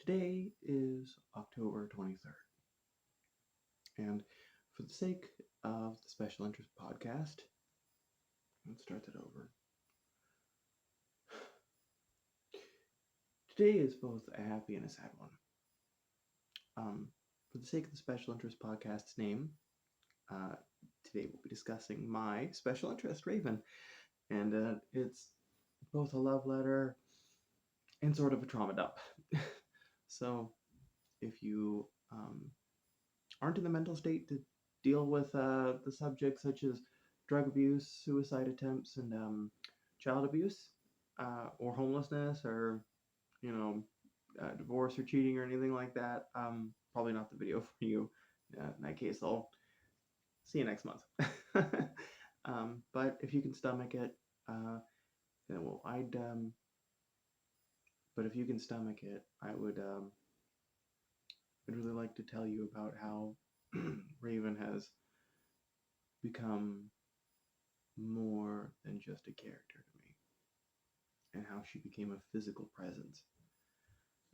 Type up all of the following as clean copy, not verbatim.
Today is October 23rd, and for the sake of the Special Interest Podcast, let's start that over. Today is both a happy and a sad one. For the sake of the Special Interest Podcast's name, today we'll be discussing my special interest, Raven, and it's both a love letter and sort of a trauma dump. So, if you aren't in the mental state to deal with the subjects such as drug abuse, suicide attempts, and child abuse, or homelessness, or divorce or cheating or anything like that, probably not the video for you. In that case, I'll see you next month. But if you can stomach it, well, I'd. But if you can stomach it, I'd really like to tell you about how Raven has become more than just a character to me, and how she became a physical presence.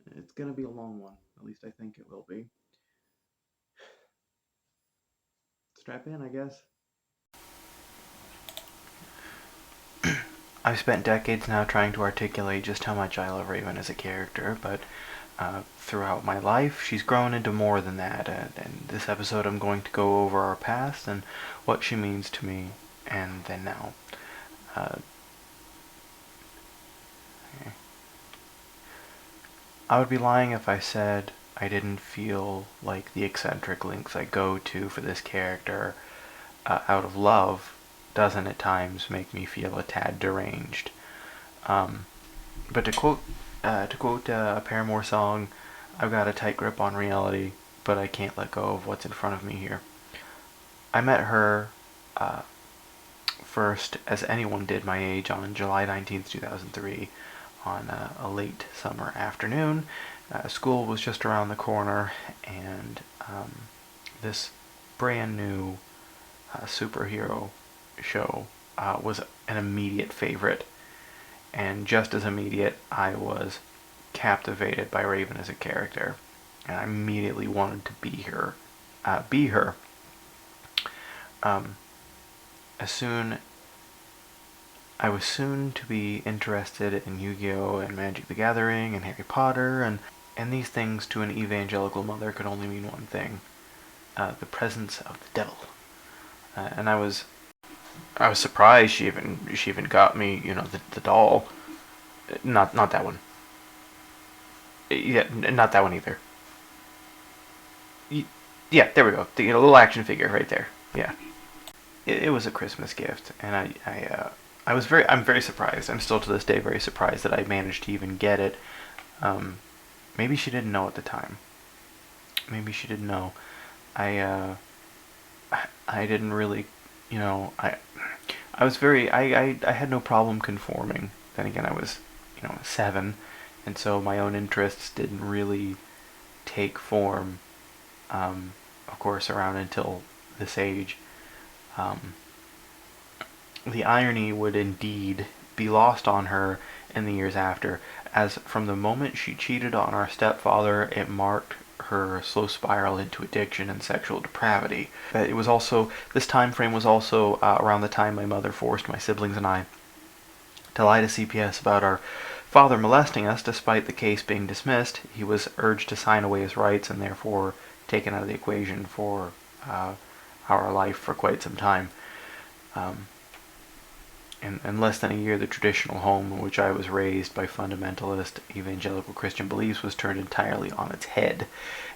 It's gonna be a long one, at least I think it will be. Strap in, I guess. I've spent decades now trying to articulate just how much I love Raven as a character, but throughout my life, she's grown into more than that. And this episode, I'm going to go over our past and what she means to me, and then now. I would be lying if I said I didn't feel like the eccentric links I go to for this character out of love doesn't at times make me feel a tad deranged. But to quote a Paramore song, I've got a tight grip on reality, but I can't let go of what's in front of me here. I met her first, as anyone did my age, on July 19th, 2003, on a late summer afternoon. School was just around the corner, and this brand new superhero show was an immediate favorite. And just as immediate, I was captivated by Raven as a character, and I immediately wanted to be her. I was soon to be interested in Yu-Gi-Oh! And Magic the Gathering and Harry Potter, and these things to an evangelical mother could only mean one thing: the presence of the devil. And I was surprised she even got me, the doll. Not that one. Yeah, not that one either. Yeah, there we go. The little action figure right there. Yeah, it was a Christmas gift, and I'm very surprised. I'm still to this day very surprised that I managed to even get it. Maybe she didn't know at the time. Maybe she didn't know. I didn't really, I was very, I had no problem conforming. Then again, I was, 7, and so my own interests didn't really take form, of course, around until this age. The irony would indeed be lost on her in the years after, as from the moment she cheated on our stepfather, it marked her slow spiral into addiction and sexual depravity. This time frame was also around the time my mother forced my siblings and I to lie to CPS about our father molesting us. Despite the case being dismissed, he was urged to sign away his rights and therefore taken out of the equation for our life for quite some time. In less than a year, the traditional home in which I was raised by fundamentalist evangelical Christian beliefs was turned entirely on its head.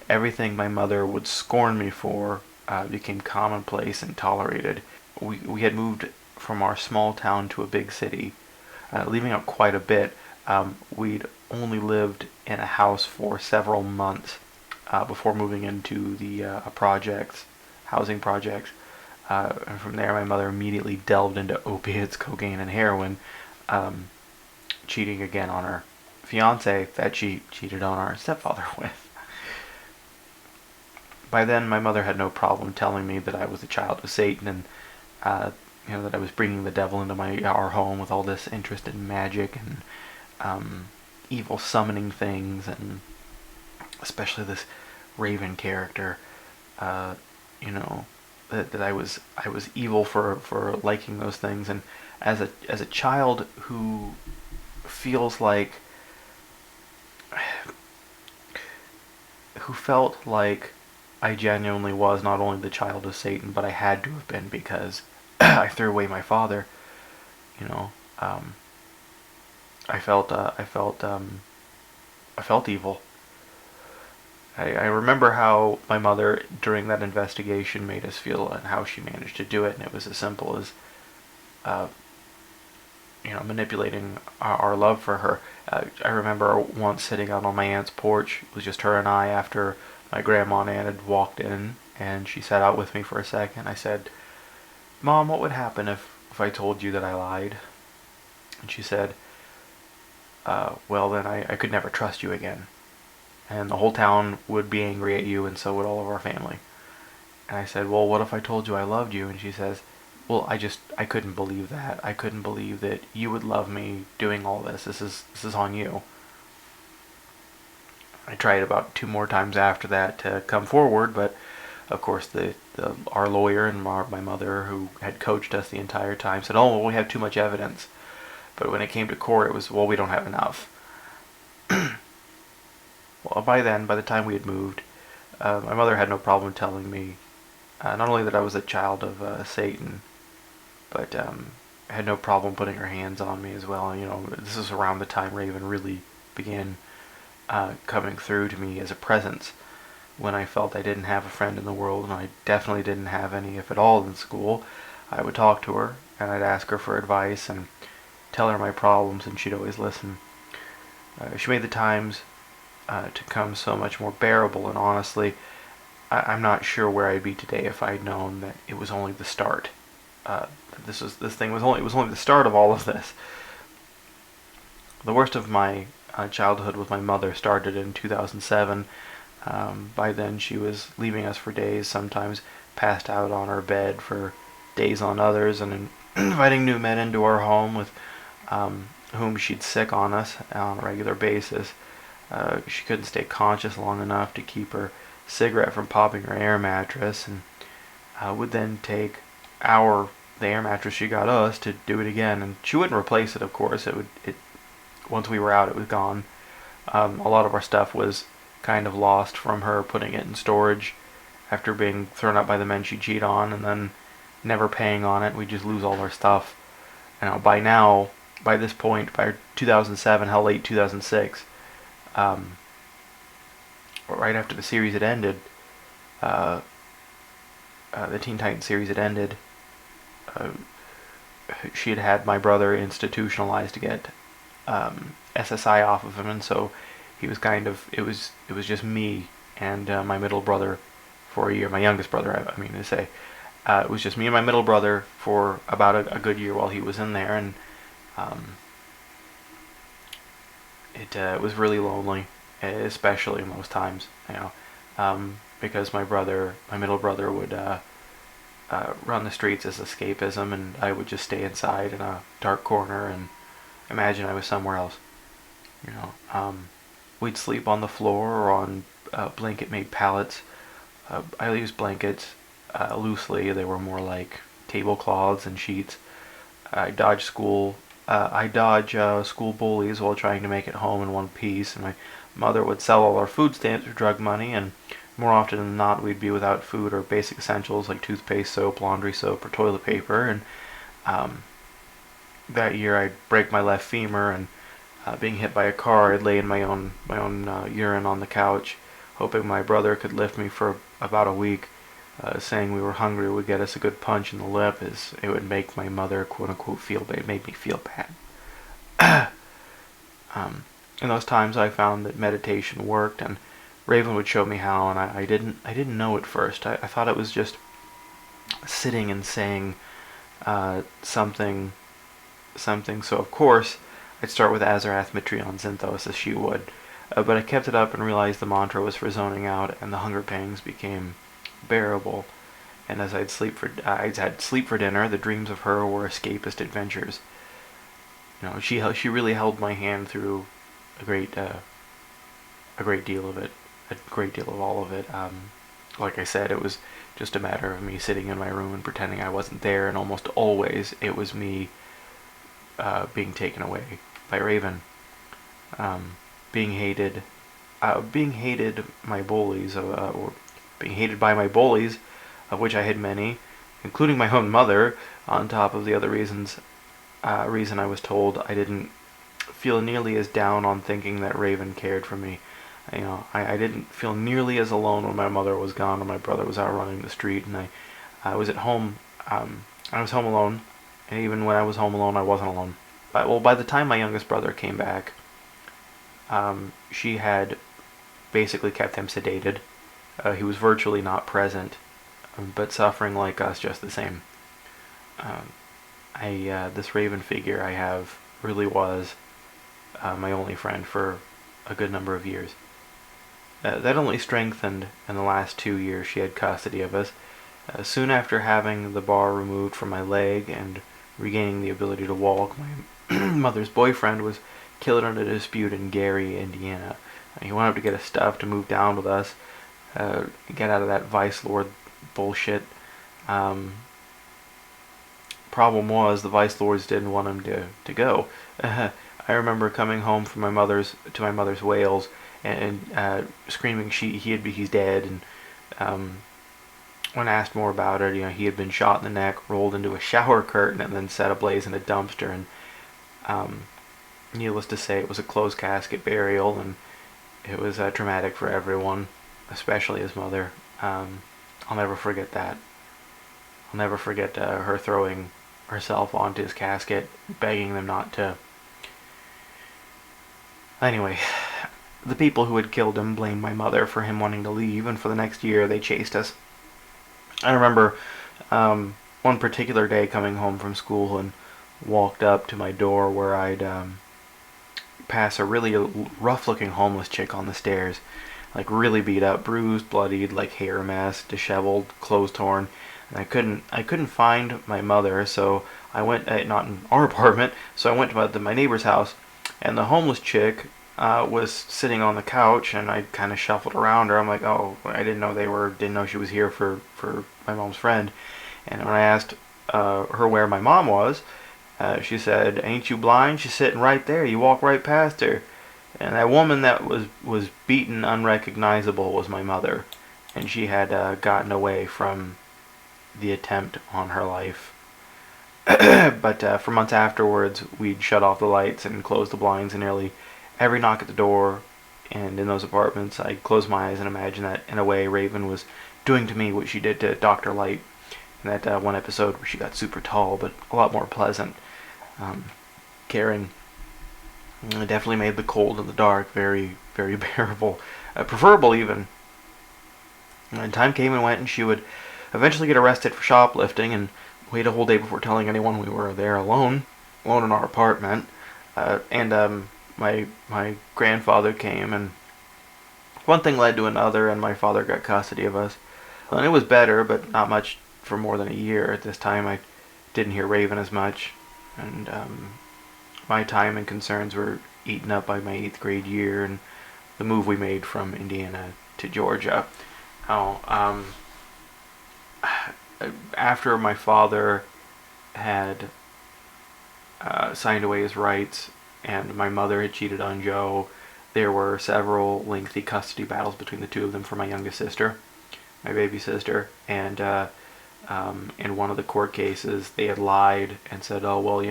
Everything my mother would scorn me for became commonplace and tolerated. We had moved from our small town to a big city, leaving out quite a bit. We'd only lived in a house for several months before moving into the housing projects. And from there, my mother immediately delved into opiates, cocaine, and heroin, cheating again on her fiance that she cheated on our stepfather with. By then, my mother had no problem telling me that I was a child of Satan, and that I was bringing the devil into our home with all this interest in magic and evil summoning things, and especially this Raven character. Uh, you know, that I was evil for liking those things, and as a child who feels like who felt like I genuinely was not only the child of Satan, but I had to have been because I threw away my father. You know, um, I felt evil. I remember how my mother, during that investigation, made us feel and how she managed to do it, and it was as simple as, uh, manipulating our love for her. I remember once sitting out on my aunt's porch. It was just her and I after my grandma and aunt had walked in, and she sat out with me for a second. I said, "Mom, what would happen if I told you that I lied?" And she said, "Well, then I could never trust you again. And the whole town would be angry at you, and so would all of our family." And I said, "Well, what if I told you I loved you?" And she says, "Well, I couldn't believe that. I couldn't believe that you would love me doing all this. This is on you." I tried about two more times after that to come forward, but of course our lawyer and my mother, who had coached us the entire time, said, "Oh, well, we have too much evidence." But when it came to court, it was, "Well, we don't have enough." Well, by the time we had moved, my mother had no problem telling me not only that I was a child of Satan, but had no problem putting her hands on me as well. This is around the time Raven really began coming through to me as a presence when I felt I didn't have a friend in the world, and I definitely didn't have any, if at all, in school. I would talk to her, and I'd ask her for advice and tell her my problems, and she'd always listen. She made the times to come so much more bearable, and honestly, I'm not sure where I'd be today if I'd known that it was only the start. It was only the start of all of this. The worst of my childhood with my mother started in 2007. By then, she was leaving us for days, sometimes passed out on our bed for days on others, and inviting new men into our home with whom she'd sick on us on a regular basis. She couldn't stay conscious long enough to keep her cigarette from popping her air mattress, and would then take the air mattress she got us to do it again. And she wouldn't replace it, of course. Once we were out, it was gone. A lot of our stuff was kind of lost from her putting it in storage after being thrown out by the men she cheated on, and then never paying on it. We just lose all our stuff. And by this point, by 2007, hell, late 2006, right after the series had ended, the Teen Titans series had ended, she had my brother institutionalized to get SSI off of him, and so he was it was just me and my middle brother for a year. My youngest brother, I mean to say. It was just me and my middle brother for about a good year while he was in there, and it was really lonely, especially most times, because my middle brother would run the streets as escapism, and I would just stay inside in a dark corner and imagine I was somewhere else. We'd sleep on the floor or on blanket-made pallets. I used blankets loosely. They were more like tablecloths and sheets. I dodged school bullies while trying to make it home in one piece, and my mother would sell all our food stamps for drug money, and more often than not we'd be without food or basic essentials like toothpaste, soap, laundry soap, or toilet paper. And that year I'd break my left femur, and being hit by a car, I'd lay in my own urine on the couch, hoping my brother could lift me for about a week. Saying we were hungry would get us a good punch in the lip, as it would make my mother, quote unquote, feel bad. It made me feel bad. In those times, I found that meditation worked, and Raven would show me how, and I didn't know at first. I thought it was just sitting and saying something. So of course, I'd start with Azarath, Mitrion, Zinthos, as she would. But I kept it up and realized the mantra was for zoning out, and the hunger pangs became bearable. And as I'd had sleep for dinner, the dreams of her were escapist adventures. She really held my hand through a great deal of it. a great deal of all of it. Like I said, it was just a matter of me sitting in my room and pretending I wasn't there, and almost always it was me being taken away by Raven, um, being hated, my bullies, or being hated by my bullies, of which I had many, including my own mother. On top of the other reason I was told I didn't feel nearly as down on thinking that Raven cared for me. I didn't feel nearly as alone when my mother was gone and my brother was out running the street, and I was at home. I was home alone, and even when I was home alone, I wasn't alone. Well, by the time my youngest brother came back, she had basically kept him sedated. He was virtually not present, but suffering like us just the same. This Raven figure I have really was my only friend for a good number of years. That only strengthened in the last 2 years she had custody of us. Soon after having the bar removed from my leg and regaining the ability to walk, my mother's boyfriend was killed in a dispute in Gary, Indiana. He went up to get his stuff to move down with us, get out of that vice lord bullshit. Problem was, the vice lords didn't want him to go. I remember coming home from my mother's wails and screaming he's dead, and when asked more about it, he had been shot in the neck, rolled into a shower curtain, and then set ablaze in a dumpster. And needless to say, it was a closed casket burial, and it was traumatic for everyone, especially his mother. I'll never forget that. I'll never forget her throwing herself onto his casket, begging them not to. Anyway, the people who had killed him blamed my mother for him wanting to leave, and for the next year they chased us. I remember one particular day coming home from school and walked up to my door where I'd pass a really rough-looking homeless chick on the stairs, like really beat up, bruised, bloodied, like hair mess, disheveled, clothes torn. And I couldn't find my mother, so I went, not in our apartment, so I went to my neighbor's house, and the homeless chick was sitting on the couch, and I kind of shuffled around her. I'm like, oh, I didn't know she was here for my mom's friend. And when I asked her where my mom was, she said, "Ain't you blind? She's sitting right there. You walk right past her." And that woman that was beaten unrecognizable was my mother, and she had gotten away from the attempt on her life. But for months afterwards, we'd shut off the lights and close the blinds, and nearly every knock at the door and in those apartments, I'd close my eyes and imagine that in a way Raven was doing to me what she did to Dr. Light in that one episode where she got super tall, but a lot more pleasant, caring. It definitely made the cold and the dark very, very bearable, preferable even. And time came and went, and she would eventually get arrested for shoplifting and wait a whole day before telling anyone we were there alone in our apartment. And my grandfather came, and one thing led to another, and my father got custody of us. And it was better, but not much for more than a year. At this time, I didn't hear Raven as much, and my time and concerns were eaten up by my 8th grade year and the move we made from Indiana to Georgia. After my father had signed away his rights and my mother had cheated on Joe, there were several lengthy custody battles between the two of them for my youngest sister, my baby sister, and in one of the court cases they had lied and said, oh well,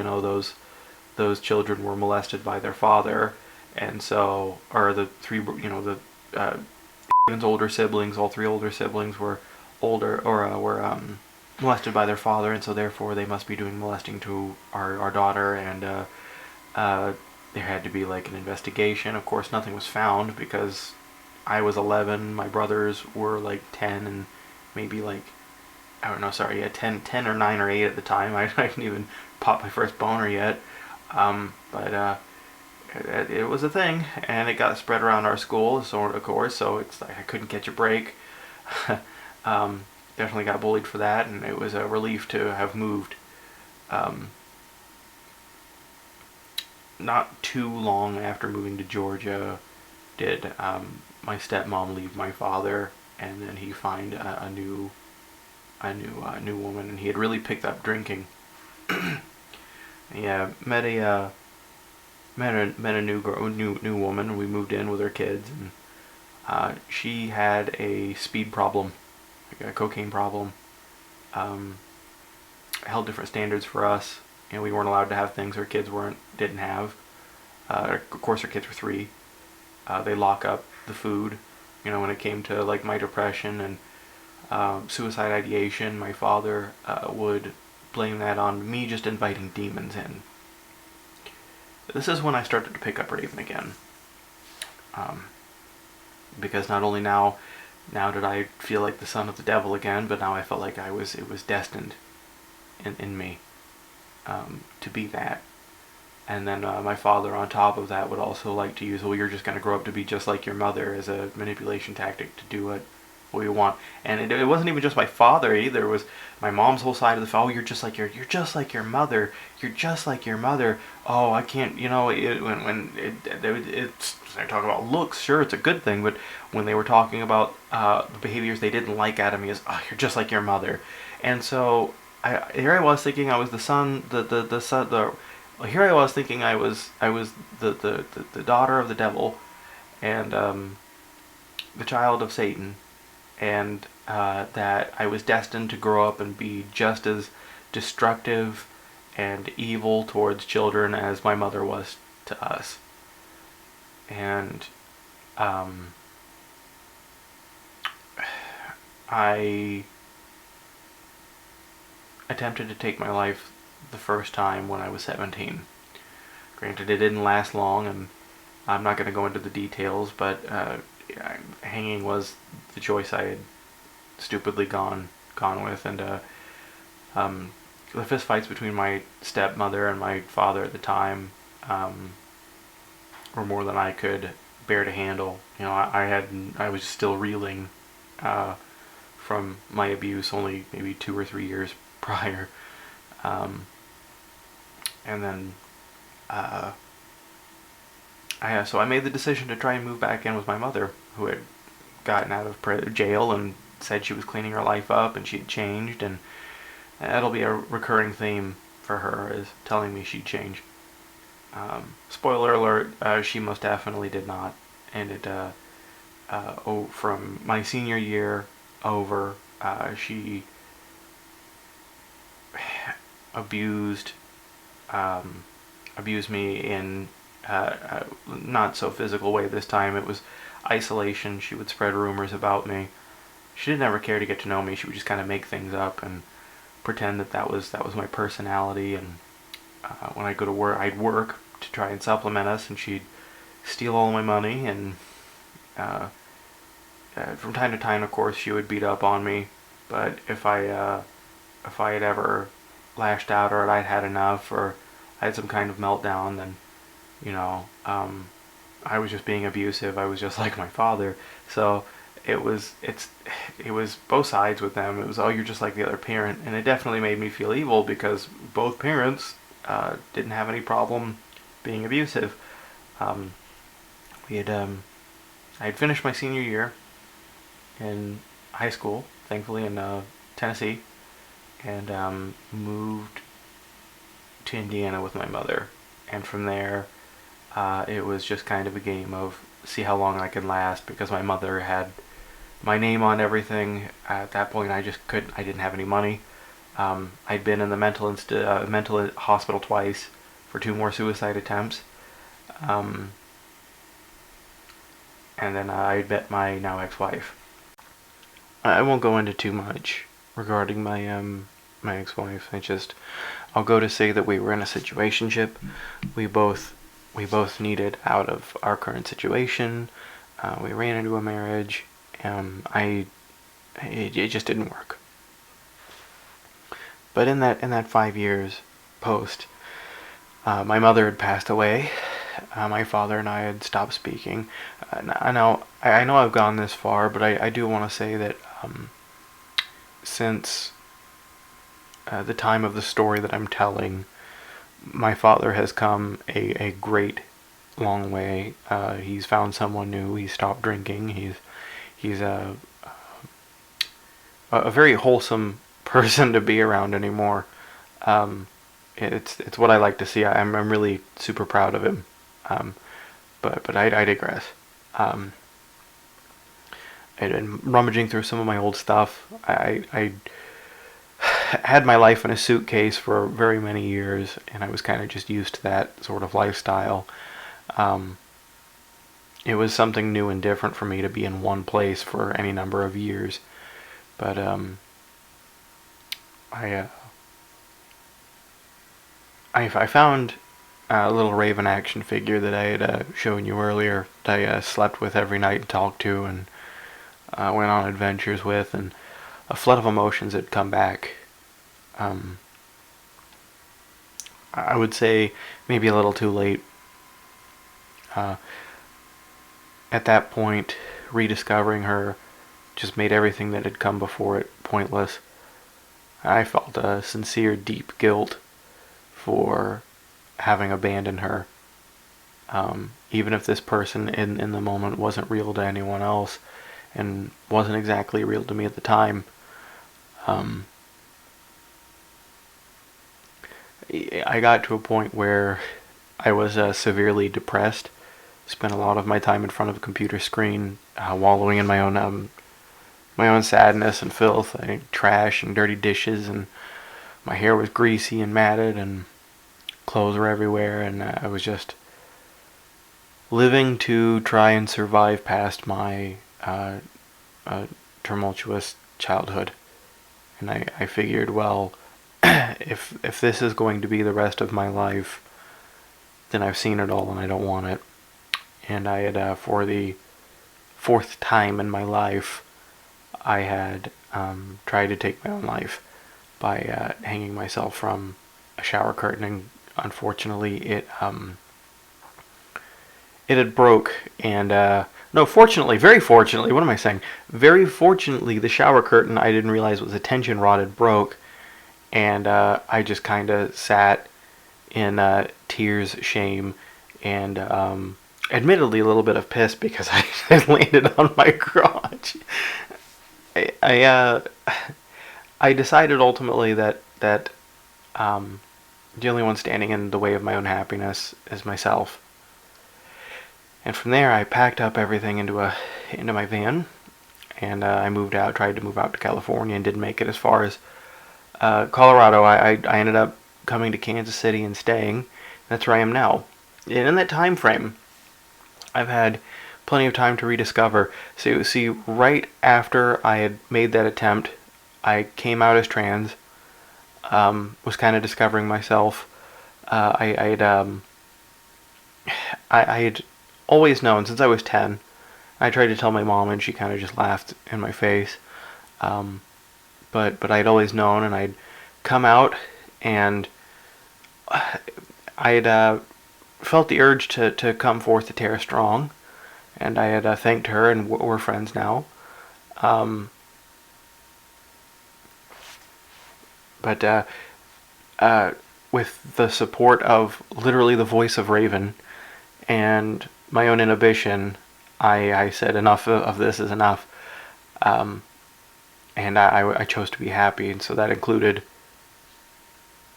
those children were molested by their father, and so, or the three, older siblings, all 3 older siblings were molested by their father, and so therefore they must be doing molesting to our daughter, and there had to be like an investigation. Of course, nothing was found because I was 11, my brothers were like 10, and maybe like, I don't know, sorry, yeah, 10 or 9 or 8 at the time. I hadn't even popped my first boner yet. But it was a thing, and it got spread around our school, sort of course, so it's like I couldn't catch a break. Definitely got bullied for that, and it was a relief to have moved. Not too long after moving to Georgia did my stepmom leave my father, and then he find a new woman, and he had really picked up drinking. Yeah, met a new woman, and we moved in with her kids, and she had a speed problem, like a cocaine problem. Um, Held different standards for us. We weren't allowed to have things her kids didn't have. Of course, her kids were 3. They lock up the food. When it came to like my depression and suicide ideation, my father would blame that on me just inviting demons in. This is when I started to pick up raving again. Um, because not only now did I feel like the son of the devil again, but now I felt like it was destined in me to be that. And then my father, on top of that, would also like to use, well, you're just going to grow up to be just like your mother, as a manipulation tactic to do what you want. And it wasn't even just my father either. It was my mom's whole side of the, oh, you're just like you're just like your mother. You're just like your mother. Oh, I can't, it's they talk about looks, sure, it's a good thing, but when they were talking about the behaviors they didn't like out of me, is, oh, you're just like your mother. And so here I was thinking I was the son, the son, here I was thinking I was the daughter of the devil, and the child of Satan, and that I was destined to grow up and be just as destructive and evil towards children as my mother was to us. And I attempted to take my life the first time when I was 17. Granted, it didn't last long, and I'm not going to go into the details, but hanging was the choice I had stupidly gone with, and the fist fights between my stepmother and my father at the time were more than I could bear to handle. I was still reeling from my abuse only maybe 2 or 3 years prior. And then so I made the decision to try and move back in with my mother, who had gotten out of jail and said she was cleaning her life up and she'd changed, and that'll be a recurring theme for her, is telling me she'd changed. Spoiler alert, she most definitely did not. And from my senior year over, she abused me in not so physical way this time. It was isolation. She would spread rumors about me. She didn't ever care to get to know me. She would just kind of make things up and pretend that was my personality. And when I go to work, I'd work to try and supplement us, and she'd steal all my money. And from time to time, of course, she would beat up on me. But if I had ever lashed out, or I'd had enough, or I had some kind of meltdown, then I was just being abusive. I was just like my father. So it was both sides with them. It was, oh, you're just like the other parent, and it definitely made me feel evil because both parents didn't have any problem being abusive. I had finished my senior year in high school, thankfully in Tennessee, and moved to Indiana with my mother. And from there, it was just kind of a game of see how long I could last, because my mother had my name on everything. At that point, I didn't have any money. I'd been in the mental hospital twice for 2 more suicide attempts. And then I met my now ex-wife. I won't go into too much regarding my ex-wife. I'll go to say that we were in a situationship. We both needed out of our current situation. We ran into a marriage. It just didn't work. But in that 5 years post, my mother had passed away. My father and I had stopped speaking. I know I've gone this far, but I do want to say that since the time of the story that I'm telling, my father has come a great long way. He's found someone new. He stopped drinking. He's a very wholesome person to be around anymore. Um, it's what I like to see. I'm really super proud of him. Um, but I digress. Um, and rummaging through some of my old stuff, I had my life in a suitcase for very many years, and I was kind of just used to that sort of lifestyle. Um, it was something new and different for me to be in one place for any number of years. But I, uh, I found a little Raven action figure that I had shown you earlier. That I slept with every night and talked to, and went on adventures with, and a flood of emotions had come back. Um, I would say maybe a little too late. Uh, at that point, rediscovering her just made everything that had come before it pointless. I felt a sincere, deep guilt for having abandoned her. Even if this person in the moment wasn't real to anyone else and wasn't exactly real to me at the time, um, I got to a point where I was severely depressed. Spent a lot of my time in front of a computer screen, wallowing in my own sadness and filth. I ate trash and dirty dishes, and my hair was greasy and matted, and clothes were everywhere, and I was just living to try and survive past my uh, tumultuous childhood. And I figured, well, if this is going to be the rest of my life, then I've seen it all and I don't want it. And I had, for the fourth time in my life, I had tried to take my own life by hanging myself from a shower curtain, and unfortunately, it had broke. And no, fortunately, very fortunately, what am I saying? Very fortunately, the shower curtain I didn't realize was a tension rod had broke, and I just kind of sat in tears, shame, and admittedly a little bit of piss because I landed on my crotch. I I decided ultimately that the only one standing in the way of my own happiness is myself. And from there, I packed up everything into my van, and I moved out. Tried to move out to California, and didn't make it as far as Colorado. I ended up coming to Kansas City and staying. That's where I am now. And in that time frame, I've had plenty of time to rediscover. So see, right after I had made that attempt, I came out as trans. Was kind of discovering myself. I had I had always known since I was 10. I tried to tell my mom, and she kind of just laughed in my face. Um, but I'd always known, and I'd come out, and I had felt the urge to come forth to Tara Strong, and I had thanked her, and we're friends now. Um, but with the support of literally the voice of Raven and my own inhibition, I said enough of this is enough. Um, and I chose to be happy, and so that included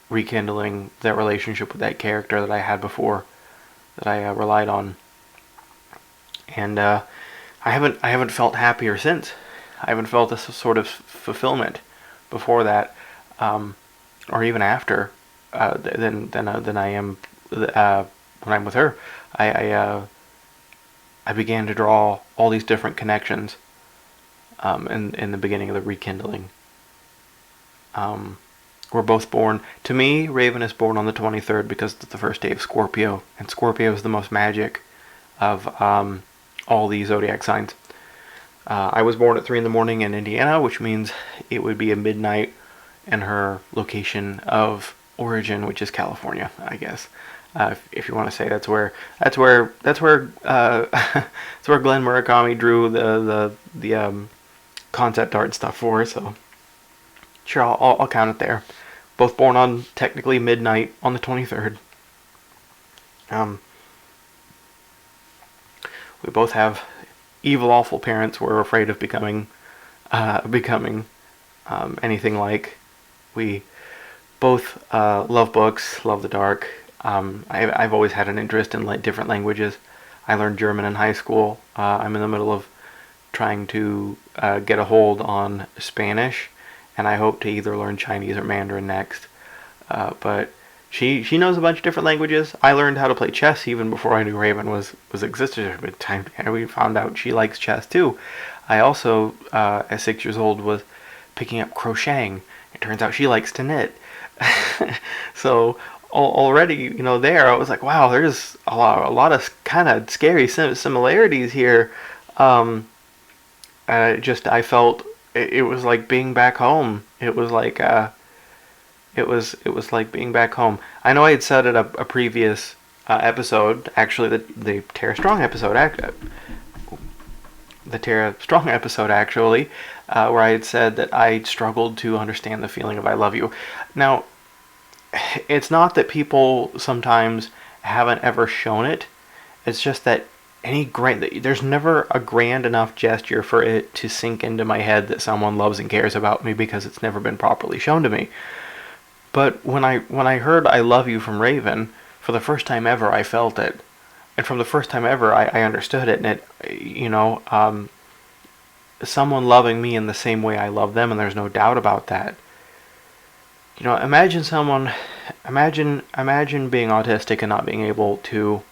rekindling that relationship with that character that I had before, that I relied on, and I haven't felt happier since. I haven't felt this sort of fulfillment before that, or even after, than I am when I'm with her. I began to draw all these different connections in the beginning of the rekindling. Um, we're both born. To me, Raven is born on the 23rd because it's the first day of Scorpio, and Scorpio is the most magic of all the zodiac signs. I was born at 3 in the morning in Indiana, which means it would be a midnight in her location of origin, which is California, I guess. If you want to say that's where that's where Glenn Murakami drew the concept art stuff for. So sure, I'll count it there. Both born on technically midnight on the 23rd. Um, We both have evil, awful parents. We're afraid of becoming anything like. We both love books, love the dark. I've always had an interest in different languages. I learned German in high school. I'm in the middle of trying to get a hold on Spanish, and I hope to either learn Chinese or Mandarin next. But she knows a bunch of different languages. I learned how to play chess even before I knew Raven was existed. But time we found out she likes chess too. I also, at 6 years old, was picking up crocheting. It turns out she likes to knit. So already, there I was like, wow, there's a lot of kind of scary similarities here. I felt it was like being back home. It was like it was like being back home. I know I had said it a previous episode, actually the Tara Strong episode, actually, where I had said that I struggled to understand the feeling of I love you. Now, it's not that people sometimes haven't ever shown it. It's just that there's never a grand enough gesture for it to sink into my head that someone loves and cares about me, because it's never been properly shown to me. But when I heard I love you from Raven, for the first time ever I felt it. And from the first time ever I understood it, and someone loving me in the same way I love them, and there's no doubt about that. Imagine being autistic and not being able to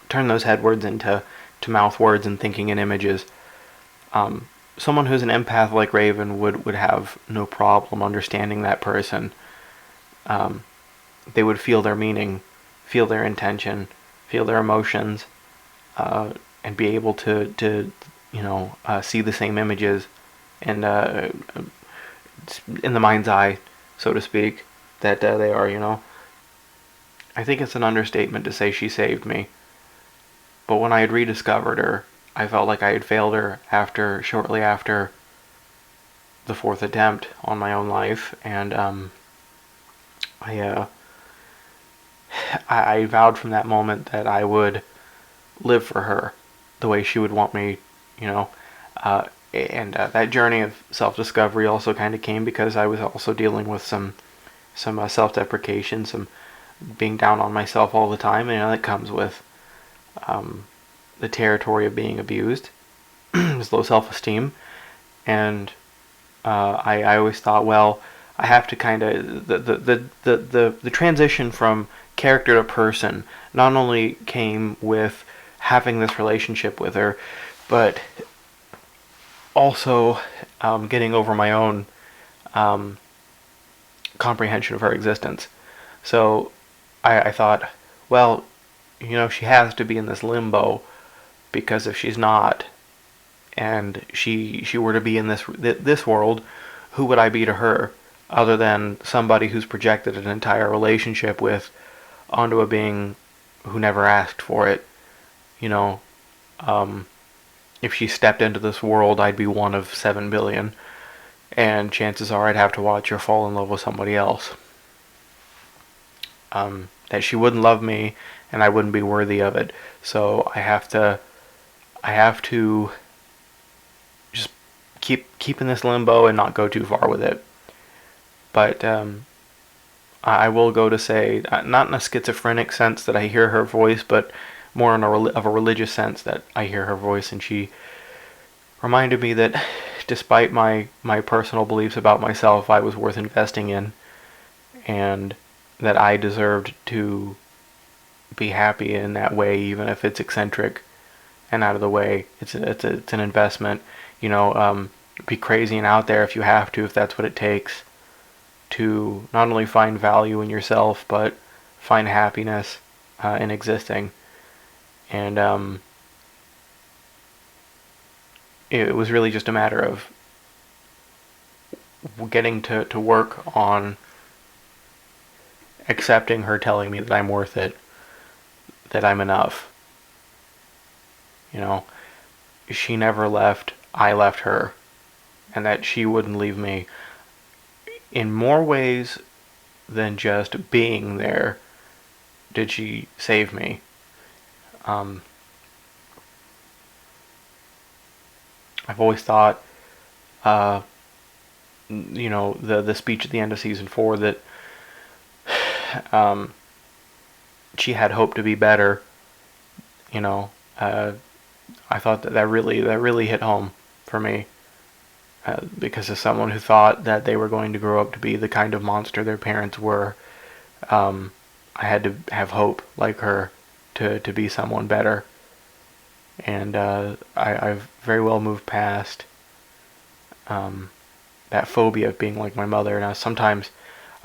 turn those head words into mouth words and thinking in images. Someone who's an empath like Raven would have no problem understanding that person. They would feel their meaning, feel their intention, feel their emotions, and be able to see the same images and in the mind's eye, so to speak, that they are. I think it's an understatement to say she saved me. But when I had rediscovered her, I felt like I had failed her shortly after the fourth attempt on my own life, and I vowed from that moment that I would live for her the way she would want me, and that journey of self-discovery also kind of came because I was also dealing with some self-deprecation, some being down on myself all the time, and that comes with the territory of being abused. It's low self-esteem, and I always thought, well, I have to kind of the transition from character to person not only came with having this relationship with her, but also getting over my own comprehension of her existence. So I thought, well, she has to be in this limbo, because if she's not, and she were to be in this world, who would I be to her, other than somebody who's projected an entire relationship onto a being who never asked for it. If she stepped into this world, I'd be one of 7 billion, and chances are I'd have to watch her fall in love with somebody else. That she wouldn't love me, and I wouldn't be worthy of it. So I have to just keep in this limbo and not go too far with it. But I will go to say, not in a schizophrenic sense that I hear her voice, but more in of a religious sense that I hear her voice, and she reminded me that despite my personal beliefs about myself, I was worth investing in, and that I deserved to be happy in that way, even if it's eccentric and out of the way. It's an investment. Be crazy and out there if you have to, if that's what it takes to not only find value in yourself, but find happiness in existing. And it was really just a matter of getting to work on accepting her telling me that I'm worth it, that I'm enough. She never left, I left her, and that she wouldn't leave me. In more ways than just being there did she save me. I've always thought, uh, the speech at the end of season 4 that um, she had hope to be better. You know, uh, I thought that really hit home for me, because as someone who thought that they were going to grow up to be the kind of monster their parents were, um, I had to have hope like her to be someone better. And I've very well moved past um, that phobia of being like my mother. Now sometimes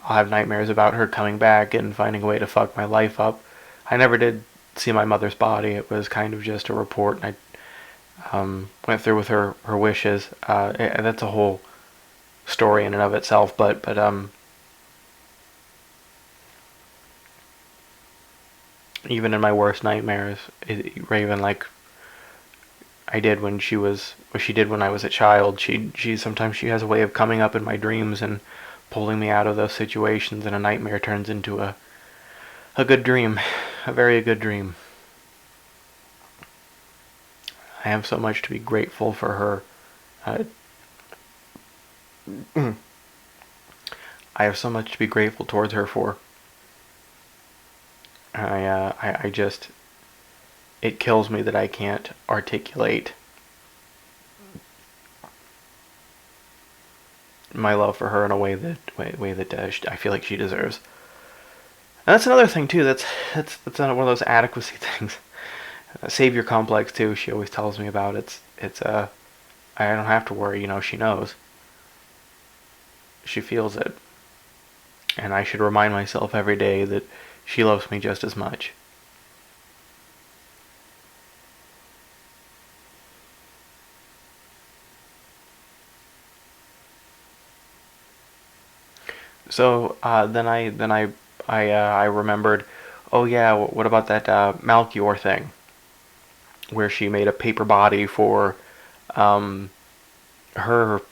I'll have nightmares about her coming back and finding a way to fuck my life up. I never did see my mother's body. It was kind of just a report. And I went through with her wishes. And that's a whole story in and of itself. But even in my worst nightmares, Raven, like I did when she was, what she did when I was a child. She sometimes she has a way of coming up in my dreams and pulling me out of those situations, and a nightmare turns into a good dream, a very good dream. I have so much to be grateful for her. Uh, I have so much to be grateful towards her for. I just, it kills me that I can't articulate my love for her in a way that I feel like she deserves. And that's another thing too. That's one of those adequacy things. Savior complex too. She always tells me about. It's I don't have to worry. She knows. She feels it, and I should remind myself every day that she loves me just as much. So then I remembered. Oh yeah, what about that Malchior thing where she made a paper body for um, her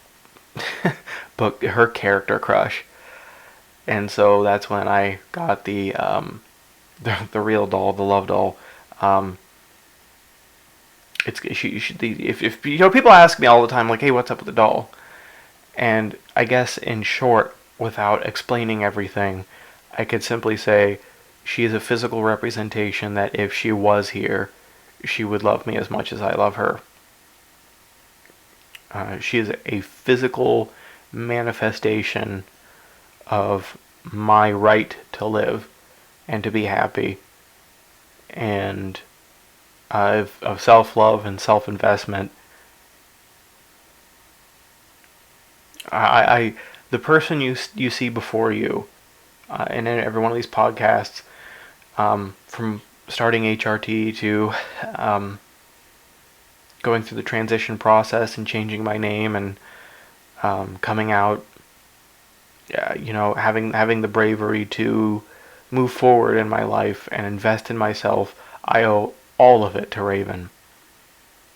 book, her character crush, and so that's when I got the real doll, the love doll. Um, it's she the if people ask me all the time like, hey, what's up with the doll? And I guess in short, without explaining everything, I could simply say she is a physical representation that if she was here, she would love me as much as I love her. She is a physical manifestation of my right to live and to be happy, and of self love and self investment. I the person you see before you, and in every one of these podcasts, from starting HRT to um, going through the transition process and changing my name and coming out, having the bravery to move forward in my life and invest in myself. I owe all of it to Raven.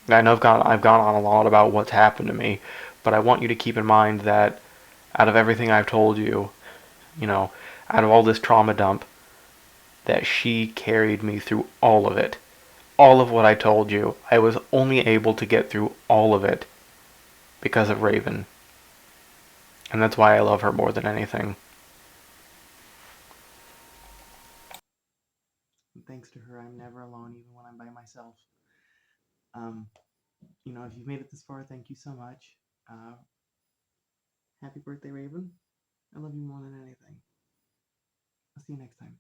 I know I've gone on a lot about what's happened to me, but I want you to keep in mind that out of everything I've told you, you know, out of all this trauma dump, that she carried me through all of it. All of what I told you, I was only able to get through all of it because of Raven. And that's why I love her more than anything. Thanks to her, I'm never alone, even when I'm by myself. Um, if you've made it this far, thank you so much. Uh, Happy birthday, Raven. I love you more than anything. I'll see you next time.